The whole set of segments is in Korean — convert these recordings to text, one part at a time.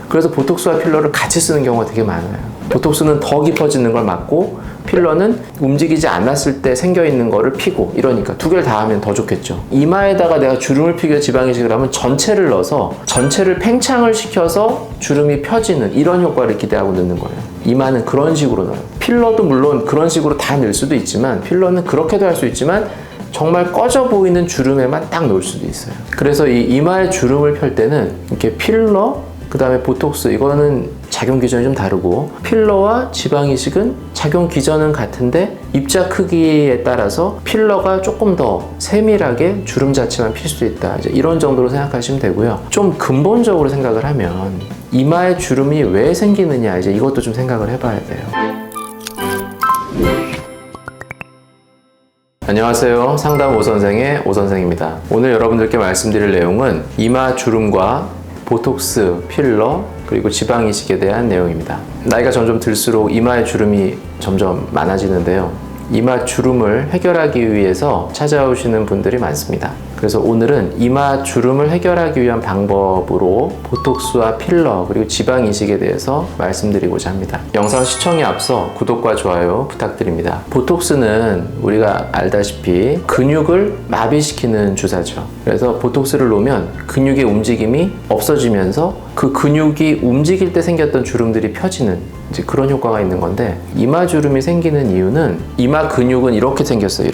그래서 보톡스와 필러를 같이 쓰는 경우가 되게 많아요. 보톡스는 더 깊어지는 걸 막고 필러는 움직이지 않았을 때 생겨있는 거를 피고, 이러니까 두 개를 다 하면 더 좋겠죠. 이마에다가 내가 주름을 피고 지방이식을 하면 전체를 넣어서 전체를 팽창을 시켜서 주름이 펴지는 이런 효과를 기대하고 넣는 거예요. 이마는 그런 식으로 넣어요. 필러도 물론 그런 식으로 다 넣을 수도 있지만, 필러는 그렇게도 할 수 있지만 정말 꺼져 보이는 주름에만 딱 놓을 수도 있어요. 그래서 이 이마의 주름을 펼 때는 이렇게 필러, 그 다음에 보톡스, 이거는 작용 기전이 좀 다르고, 필러와 지방 이식은 작용 기전은 같은데 입자 크기에 따라서 필러가 조금 더 세밀하게 주름 자체만 필 수 있다, 이제 이런 정도로 생각하시면 되고요. 좀 근본적으로 생각을 하면 이마의 주름이 왜 생기느냐, 이제 이것도 좀 생각을 해봐야 돼요. 안녕하세요. 상담 오선생의 오선생입니다. 오늘 여러분들께 말씀드릴 내용은 이마 주름과 보톡스, 필러, 그리고 지방 이식에 대한 내용입니다. 나이가 점점 들수록 이마의 주름이 점점 많아지는데요. 이마 주름을 해결하기 위해서 찾아오시는 분들이 많습니다. 그래서 오늘은 이마 주름을 해결하기 위한 방법으로 보톡스와 필러 그리고 지방 이식에 대해서 말씀드리고자 합니다. 영상 시청에 앞서 구독과 좋아요 부탁드립니다. 보톡스는 우리가 알다시피 근육을 마비시키는 주사죠. 그래서 보톡스를 놓으면 근육의 움직임이 없어지면서 그 근육이 움직일 때 생겼던 주름들이 펴지는 이제 그런 효과가 있는 건데, 이마 주름이 생기는 이유는 이마 근육은 이렇게 생겼어요.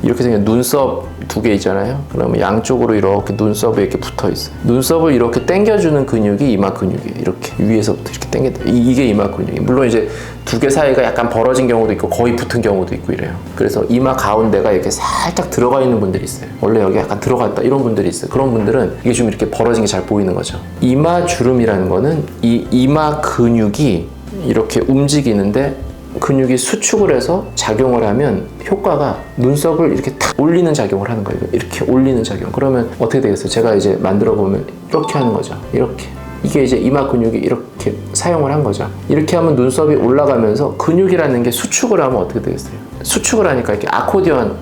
이렇게 생긴 눈썹 두 개 있잖아요. 그러면 양쪽으로 이렇게 눈썹에 이렇게 붙어 있어요. 눈썹을 이렇게 당겨주는 근육이 이마 근육이에요. 이렇게 위에서부터 이렇게 당겨, 이게 이마 근육이에요. 물론 이제 두 개 사이가 약간 벌어진 경우도 있고 거의 붙은 경우도 있고 이래요. 그래서 이마 가운데가 이렇게 살짝 들어가 있는 분들이 있어요. 원래 여기 약간 들어갔다 이런 분들이 있어요. 그런 분들은 이게 좀 이렇게 벌어진 게 잘 보이는 거죠. 이마 주름이라는 거는 이 이마 근육이 이렇게 움직이는데 근육이 수축을 해서 작용을 하면 효과가 눈썹을 이렇게 탁 올리는 작용을 하는 거예요. 이렇게 올리는 작용. 그러면 어떻게 되겠어요? 제가 이제 만들어 보면 이렇게 하는 거죠. 이렇게. 이게 이제 이마 근육이 이렇게 사용을 한 거죠. 이렇게 하면 눈썹이 올라가면서 근육이라는 게 수축을 하면 어떻게 되겠어요? 수축을 하니까 이렇게 아코디언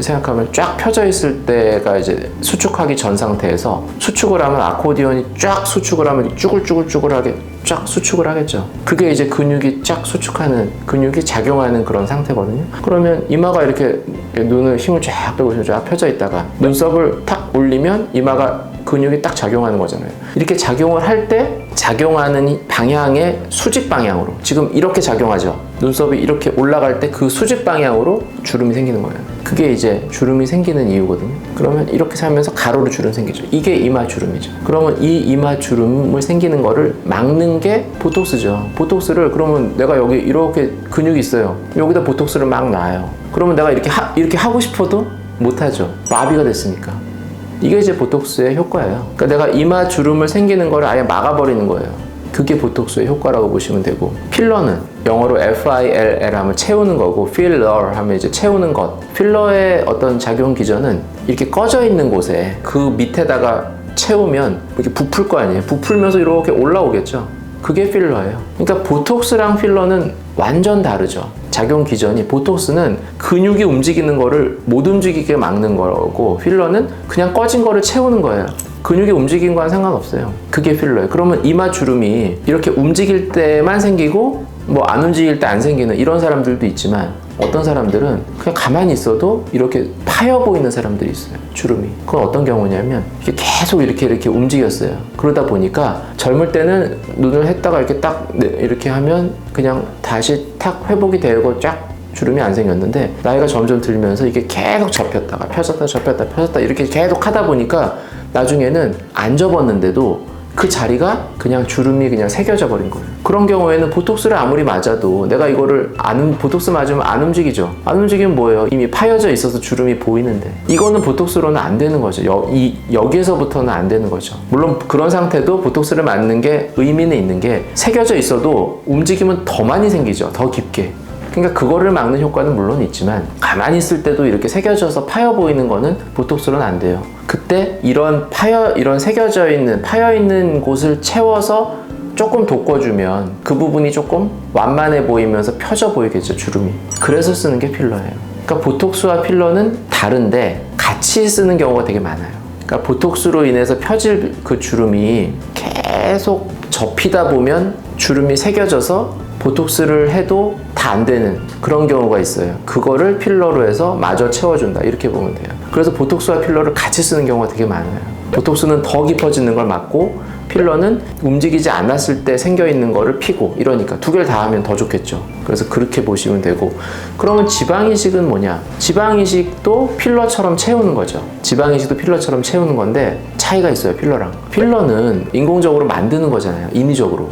생각하면 쫙 펴져 있을 때가 이제 수축하기 전 상태에서, 수축을 하면 아코디언이 쫙 수축을 하면 쭈글쭈글쭈글하게 쫙 수축을 하겠죠. 그게 이제 근육이 쫙 수축하는, 근육이 작용하는 그런 상태거든요. 그러면 이마가 이렇게 눈을 힘을 쫙 빼고 쫙 펴져 있다가 눈썹을 탁 올리면 이마가 근육이 딱 작용하는 거잖아요. 이렇게 작용을 할 때 작용하는 방향의 수직 방향으로, 지금 이렇게 작용하죠. 눈썹이 이렇게 올라갈 때 그 수직 방향으로 주름이 생기는 거예요. 그게 이제 주름이 생기는 이유거든요. 그러면 이렇게 살면서 가로로 주름 생기죠. 이게 이마 주름이죠. 그러면 이 이마 주름을 생기는 거를 막는 게 보톡스죠. 보톡스를, 그러면 내가 여기 이렇게 근육이 있어요. 여기다 보톡스를 막 놔요. 그러면 내가 이렇게 하고 싶어도 못하죠. 마비가 됐으니까. 이게 이제 보톡스의 효과예요. 그러니까 내가 이마 주름을 생기는 걸 아예 막아버리는 거예요. 그게 보톡스의 효과라고 보시면 되고, 필러는 영어로 FILL 하면 채우는 거고, filler 하면 이제 채우는 것. 필러의 어떤 작용 기전은 이렇게 꺼져 있는 곳에 그 밑에다가 채우면 이렇게 부풀 거 아니에요. 부풀면서 이렇게 올라오겠죠. 그게 필러예요. 그러니까 보톡스랑 필러는 완전 다르죠. 작용 기전이, 보톡스는 근육이 움직이는 거를 못 움직이게 막는 거고, 필러는 그냥 꺼진 거를 채우는 거예요. 근육이 움직인 거와는 상관없어요. 그게 필러예요. 그러면 이마 주름이 이렇게 움직일 때만 생기고 뭐 안 움직일 때 안 생기는 이런 사람들도 있지만, 어떤 사람들은 그냥 가만히 있어도 이렇게 파여 보이는 사람들이 있어요. 주름이. 그건 어떤 경우냐면 이게 계속 이렇게 움직였어요. 그러다 보니까 젊을 때는 눈을 했다가 이렇게 딱 이렇게 하면 그냥 다시 탁 회복이 되고 쫙 주름이 안 생겼는데, 나이가 점점 들면서 이게 계속 접혔다가 펴졌다 이렇게 계속 하다 보니까 나중에는 안 접었는데도 그 자리가 그냥 주름이 그냥 새겨져 버린 거예요. 그런 경우에는 보톡스를 아무리 맞아도 내가 이거를 보톡스 맞으면 안 움직이죠. 안 움직이면 뭐예요? 이미 파여져 있어서 주름이 보이는데, 이거는 보톡스로는 안 되는 거죠. 여기에서부터는 안 되는 거죠. 물론 그런 상태도 보톡스를 맞는 게 의미는 있는 게, 새겨져 있어도 움직이면 더 많이 생기죠. 더 깊게. 그러니까 그거를 막는 효과는 물론 있지만, 가만히 있을 때도 이렇게 새겨져서 파여 보이는 거는 보톡스로는 안 돼요. 그때 이런 새겨져 있는, 파여 있는 곳을 채워서 조금 돋궈주면 그 부분이 조금 완만해 보이면서 펴져 보이겠죠, 주름이. 그래서 쓰는 게 필러예요. 그러니까 보톡스와 필러는 다른데 같이 쓰는 경우가 되게 많아요. 그러니까 보톡스로 인해서 펴질 그 주름이 계속 접히다 보면 주름이 새겨져서 보톡스를 해도 다 안 되는 그런 경우가 있어요. 그거를 필러로 해서 마저 채워준다, 이렇게 보면 돼요. 그래서 보톡스와 필러를 같이 쓰는 경우가 되게 많아요. 보톡스는 더 깊어지는 걸 막고 필러는 움직이지 않았을 때 생겨있는 거를 피고, 이러니까 두 개를 다 하면 더 좋겠죠. 그래서 그렇게 보시면 되고, 그러면 지방이식은 뭐냐? 지방이식도 필러처럼 채우는 거죠. 지방이식도 필러처럼 채우는 건데 차이가 있어요. 필러는 인공적으로 만드는 거잖아요. 인위적으로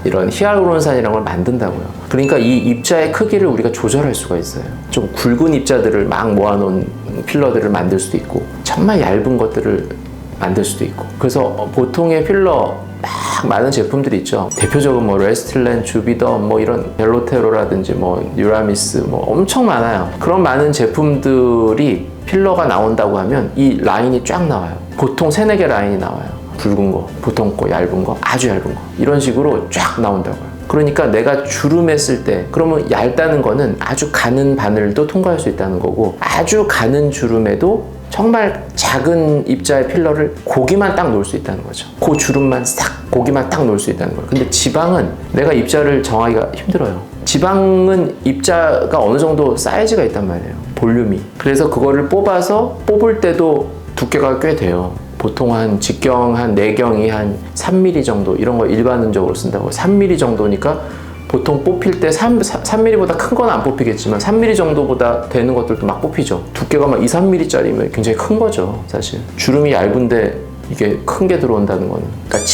이런 히알루론산이라는 걸 만든다고요. 그러니까 이 입자의 크기를 우리가 조절할 수가 있어요. 좀 굵은 입자들을 막 모아놓은 필러들을 만들 수도 있고, 정말 얇은 것들을 만들 수도 있고. 그래서 보통의 필러 막 많은 제품들이 있죠. 대표적으로 뭐 레스틸렌, 주비더, 뭐 이런 벨로테로라든지 뭐 유라미스, 뭐 엄청 많아요. 그런 많은 제품들이 필러가 나온다고 하면 이 라인이 쫙 나와요. 보통 3-4개 라인이 나와요. 굵은 거, 보통 거, 얇은 거, 아주 얇은 거, 이런 식으로 쫙 나온다고요. 그러니까 내가 주름했을 때, 그러면 얇다는 거는 아주 가는 바늘도 통과할 수 있다는 거고, 아주 가는 주름에도 정말 작은 입자의 필러를 고기만 딱 놓을 수 있다는 거죠. 그 주름만 싹 고기만 딱 놓을 수 있다는 거예요. 근데 지방은 내가 입자를 정하기가 힘들어요. 지방은 입자가 어느 정도 사이즈가 있단 말이에요. 볼륨이. 그래서 그거를 뽑아서 뽑을 때도 두께가 꽤 돼요. 보통 한 직경 한 4경이 한 3mm 정도, 이런 거 일반적으로 쓴다고. 3mm 정도니까 보통 뽑힐 때 3mm보다 큰 건 안 뽑히겠지만 3mm 정도보다 되는 것들도 막 뽑히죠. 두께가 막 2-3mm짜리면 굉장히 큰 거죠, 사실. 주름이 얇은데 이게 큰 게 들어온다는 거는. 그러니까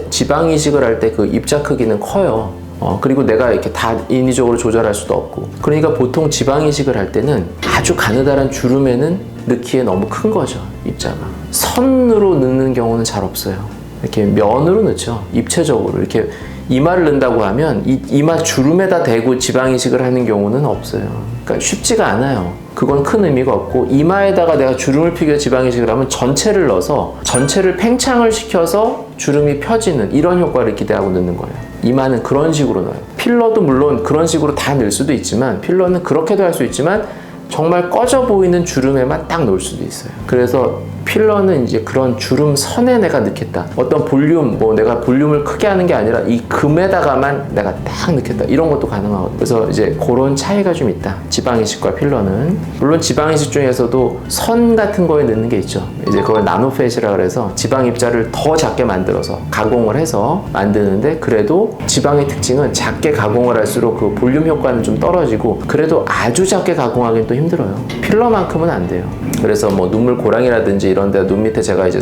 지방 이식을 할 때 그 입자 크기는 커요. 그리고 내가 이렇게 다 인위적으로 조절할 수도 없고. 그러니까 보통 지방 이식을 할 때는 아주 가느다란 주름에는 넣기에 너무 큰 거죠, 입자가. 선으로 넣는 경우는 잘 없어요. 이렇게 면으로 넣죠. 입체적으로 이렇게 이마를 넣는다고 하면 이마 주름에다 대고 지방 이식을 하는 경우는 없어요. 그러니까 쉽지가 않아요. 그건 큰 의미가 없고, 이마에다가 내가 주름을 피겨 지방 이식을 하면 전체를 넣어서 전체를 팽창을 시켜서 주름이 펴지는 이런 효과를 기대하고 넣는 거예요. 이마는 그런 식으로 넣어요. 필러도 물론 그런 식으로 다 넣을 수도 있지만, 필러는 그렇게도 할 수 있지만 정말 꺼져 보이는 주름에만 딱 놓을 수도 있어요. 그래서 필러는 이제 그런 주름 선에 내가 넣겠다. 어떤 볼륨, 뭐 내가 볼륨을 크게 하는 게 아니라 이 금에다가만 내가 딱 넣겠다. 이런 것도 가능하거든요. 그래서 이제 그런 차이가 좀 있다. 지방이식과 필러는. 물론 지방이식 중에서도 선 같은 거에 넣는 게 있죠. 이제 그걸 나노팻이라 그래서 지방 입자를 더 작게 만들어서 가공을 해서 만드는데, 그래도 지방의 특징은 작게 가공을 할수록 그 볼륨 효과는 좀 떨어지고, 그래도 아주 작게 가공하기는 또 힘들어요. 필러만큼은 안 돼요. 그래서 뭐 눈물 고랑이라든지 이런 데 눈 밑에 제가 이제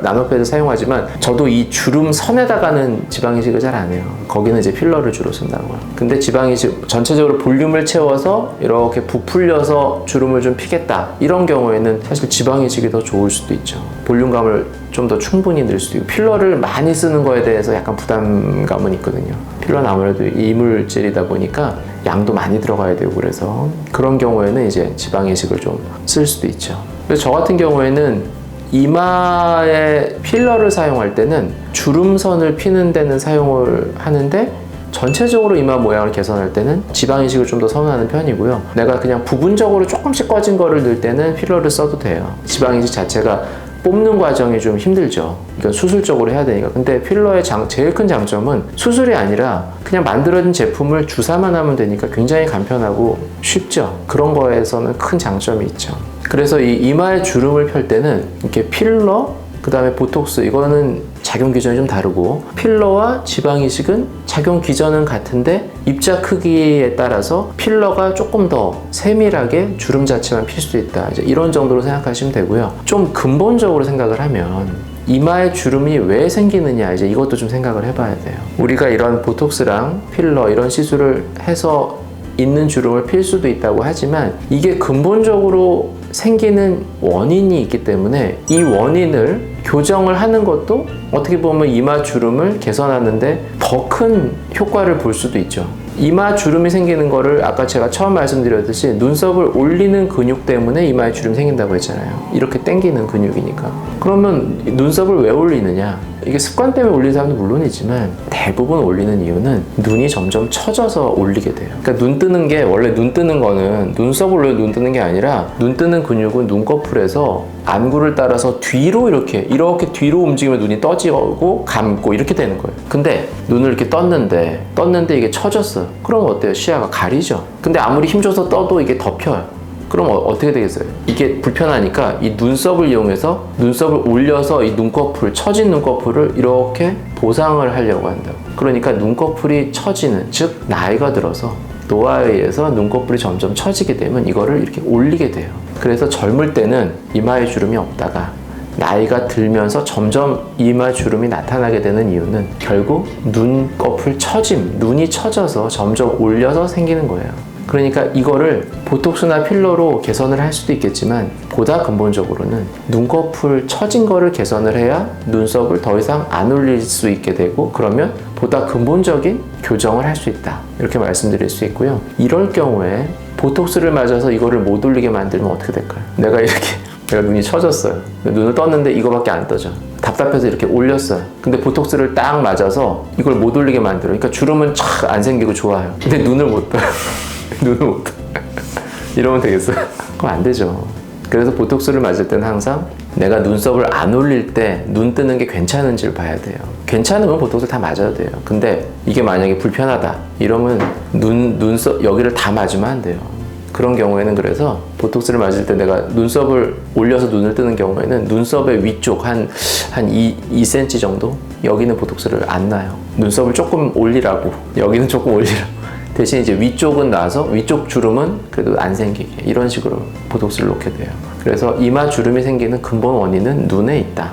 나노패드 사용하지만, 저도 이 주름 선에다가는 지방이식을 잘 안 해요. 거기는 이제 필러를 주로 쓴다고요. 근데 지방이식 전체적으로 볼륨을 채워서 이렇게 부풀려서 주름을 좀 피겠다, 이런 경우에는 사실 지방이식이 더 좋을 수도 있죠. 볼륨감을 좀 더 충분히 낼 수도 있고. 필러를 많이 쓰는 거에 대해서 약간 부담감은 있거든요. 필러는 아무래도 이물질이다 보니까 양도 많이 들어가야 되고, 그래서 그런 경우에는 이제 지방이식을 좀 쓸 수도 있죠. 그래서 저 같은 경우에는 이마에 필러를 사용할 때는 주름선을 피는 데는 사용을 하는데, 전체적으로 이마 모양을 개선할 때는 지방이식을 좀 더 선호하는 편이고요. 내가 그냥 부분적으로 조금씩 꺼진 거를 넣을 때는 필러를 써도 돼요. 지방이식 자체가 뽑는 과정이 좀 힘들죠. 이건 수술적으로 해야 되니까. 근데 필러의 제일 큰 장점은 수술이 아니라 그냥 만들어진 제품을 주사만 하면 되니까 굉장히 간편하고 쉽죠. 그런 거에서는 큰 장점이 있죠. 그래서 이 이마의 주름을 펼 때는 이렇게 필러, 그 다음에 보톡스, 이거는 작용 기전이 좀 다르고, 필러와 지방이식은 작용 기전은 같은데 입자 크기에 따라서 필러가 조금 더 세밀하게 주름 자체만 필 수도 있다, 이제 이런 정도로 생각하시면 되고요. 좀 근본적으로 생각을 하면 이마의 주름이 왜 생기느냐, 이제 이것도 좀 생각을 해봐야 돼요. 우리가 이런 보톡스랑 필러 이런 시술을 해서 있는 주름을 필 수도 있다고 하지만, 이게 근본적으로 생기는 원인이 있기 때문에 이 원인을 교정을 하는 것도 어떻게 보면 이마 주름을 개선하는데 더 큰 효과를 볼 수도 있죠. 이마 주름이 생기는 거를 아까 제가 처음 말씀드렸듯이 눈썹을 올리는 근육 때문에 이마에 주름이 생긴다고 했잖아요. 이렇게 당기는 근육이니까. 그러면 눈썹을 왜 올리느냐? 이게 습관 때문에 올리는 사람도 물론이지만 대부분 올리는 이유는 눈이 점점 처져서 올리게 돼요. 그러니까 눈 뜨는 게 원래 눈 뜨는 거는 눈썹을 올려 눈 뜨는 게 아니라 눈 뜨는 근육은 눈꺼풀에서 안구를 따라서 뒤로 이렇게 뒤로 움직이면 눈이 떠지고 감고 이렇게 되는 거예요. 근데 눈을 이렇게 떴는데 이게 처졌어요. 그럼 어때요? 시야가 가리죠. 근데 아무리 힘줘서 떠도 이게 덮여요. 그럼 어떻게 되겠어요? 이게 불편하니까 이 눈썹을 이용해서 눈썹을 올려서 이 눈꺼풀, 처진 눈꺼풀을 이렇게 보상을 하려고 한다고. 그러니까 눈꺼풀이 처지는, 즉 나이가 들어서 노화에 의해서 눈꺼풀이 점점 처지게 되면 이거를 이렇게 올리게 돼요. 그래서 젊을 때는 이마에 주름이 없다가 나이가 들면서 점점 이마 주름이 나타나게 되는 이유는 결국 눈꺼풀 처짐, 눈이 처져서 점점 올려서 생기는 거예요. 그러니까 이거를 보톡스나 필러로 개선을 할 수도 있겠지만 보다 근본적으로는 눈꺼풀 처진 거를 개선을 해야 눈썹을 더 이상 안 올릴 수 있게 되고 그러면 보다 근본적인 교정을 할 수 있다. 이렇게 말씀드릴 수 있고요. 이럴 경우에 보톡스를 맞아서 이거를 못 올리게 만들면 어떻게 될까요? 내가 눈이 처졌어요. 눈을 떴는데 이거밖에 안 떠져. 답답해서 이렇게 올렸어요. 근데 보톡스를 딱 맞아서 이걸 못 올리게 만들어. 그러니까 주름은 착 안 생기고 좋아요. 근데 눈을 못 떠요. 눈을 못 떠요. 이러면 되겠어요? 그럼 안 되죠. 그래서 보톡스를 맞을 때는 항상 내가 눈썹을 안 올릴 때 눈 뜨는 게 괜찮은지를 봐야 돼요. 괜찮으면 보톡스 다 맞아도 돼요. 근데 이게 만약에 불편하다 이러면 눈썹 여기를 다 맞으면 안 돼요. 그런 경우에는 그래서 보톡스를 맞을 때 내가 눈썹을 올려서 눈을 뜨는 경우에는 눈썹의 위쪽 한 2cm 정도 여기는 보톡스를 안 놔요. 눈썹을 조금 올리라고 여기는 조금 올리라고 대신 이제 위쪽은 나서 위쪽 주름은 그래도 안 생기게 이런 식으로 보톡스를 놓게 돼요. 그래서 이마 주름이 생기는 근본 원인은 눈에 있다.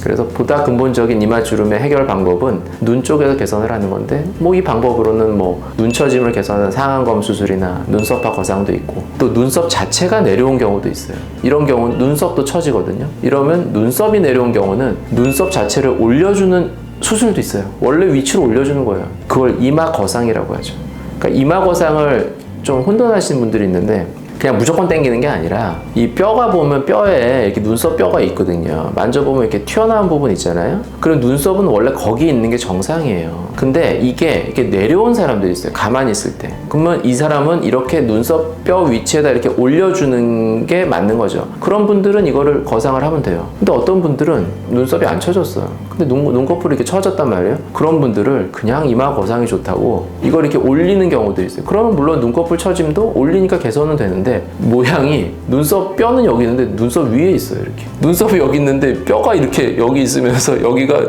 그래서 보다 근본적인 이마 주름의 해결 방법은 눈 쪽에서 개선을 하는 건데 뭐 이 방법으로는 뭐 눈처짐을 개선하는 상안검 수술이나 눈썹화 거상도 있고 또 눈썹 자체가 내려온 경우도 있어요. 이런 경우는 눈썹도 처지거든요. 이러면 눈썹이 내려온 경우는 눈썹 자체를 올려주는 수술도 있어요. 원래 위치로 올려주는 거예요. 그걸 이마 거상이라고 하죠. 그러니까 이마 거상을 좀 혼돈하시는 분들이 있는데 그냥 무조건 당기는 게 아니라 이 뼈가 보면 뼈에 이렇게 눈썹 뼈가 있거든요. 만져보면 이렇게 튀어나온 부분 있잖아요. 그럼 눈썹은 원래 거기 있는 게 정상이에요. 근데 이게 이렇게 내려온 사람들이 있어요. 가만히 있을 때. 그러면 이 사람은 이렇게 눈썹 뼈 위치에다 이렇게 올려주는 게 맞는 거죠. 그런 분들은 이거를 거상을 하면 돼요. 근데 어떤 분들은 눈썹이 안 처졌어요. 근데 눈꺼풀이 이렇게 처졌단 말이에요. 그런 분들을 그냥 이마 거상이 좋다고 이걸 이렇게 올리는 경우도 있어요. 그러면 물론 눈꺼풀 처짐도 올리니까 개선은 되는데 모양이 눈썹 뼈는 여기 있는데 눈썹 위에 있어요. 이렇게 눈썹이 여기 있는데 뼈가 이렇게 여기 있으면서 여기가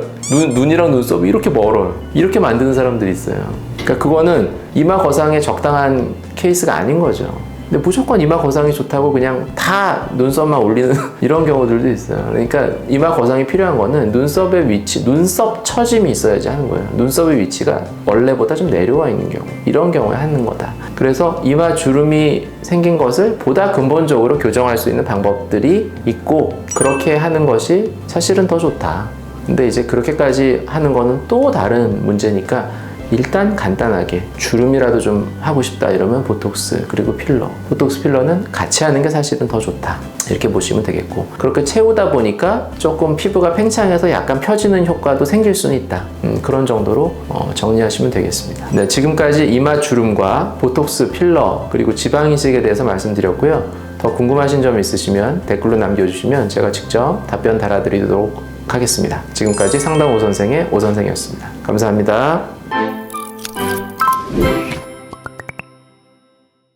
눈이랑 눈썹이 이렇게 멀어요. 이렇게 만드는 사람들이 있어요. 그러니까 그거는 이마 거상에 적당한 케이스가 아닌 거죠. 근데 무조건 이마 거상이 좋다고 그냥 다 눈썹만 올리는 이런 경우들도 있어요. 그러니까 이마 거상이 필요한 거는 눈썹의 위치, 눈썹 처짐이 있어야지 하는 거예요. 눈썹의 위치가 원래보다 좀 내려와 있는 경우, 이런 경우에 하는 거다. 그래서 이마 주름이 생긴 것을 보다 근본적으로 교정할 수 있는 방법들이 있고 그렇게 하는 것이 사실은 더 좋다. 근데 이제 그렇게까지 하는 거는 또 다른 문제니까 일단 간단하게 주름이라도 좀 하고 싶다 이러면 보톡스 그리고 필러, 보톡스 필러는 같이 하는 게 사실은 더 좋다 이렇게 보시면 되겠고 그렇게 채우다 보니까 조금 피부가 팽창해서 약간 펴지는 효과도 생길 수는 있다. 그런 정도로 정리하시면 되겠습니다. 네, 지금까지 이마 주름과 보톡스 필러 그리고 지방 이식에 대해서 말씀드렸고요. 더 궁금하신 점 있으시면 댓글로 남겨주시면 제가 직접 답변 달아드리도록 하겠습니다. 지금까지 상담 오선생의 오선생이었습니다. 감사합니다.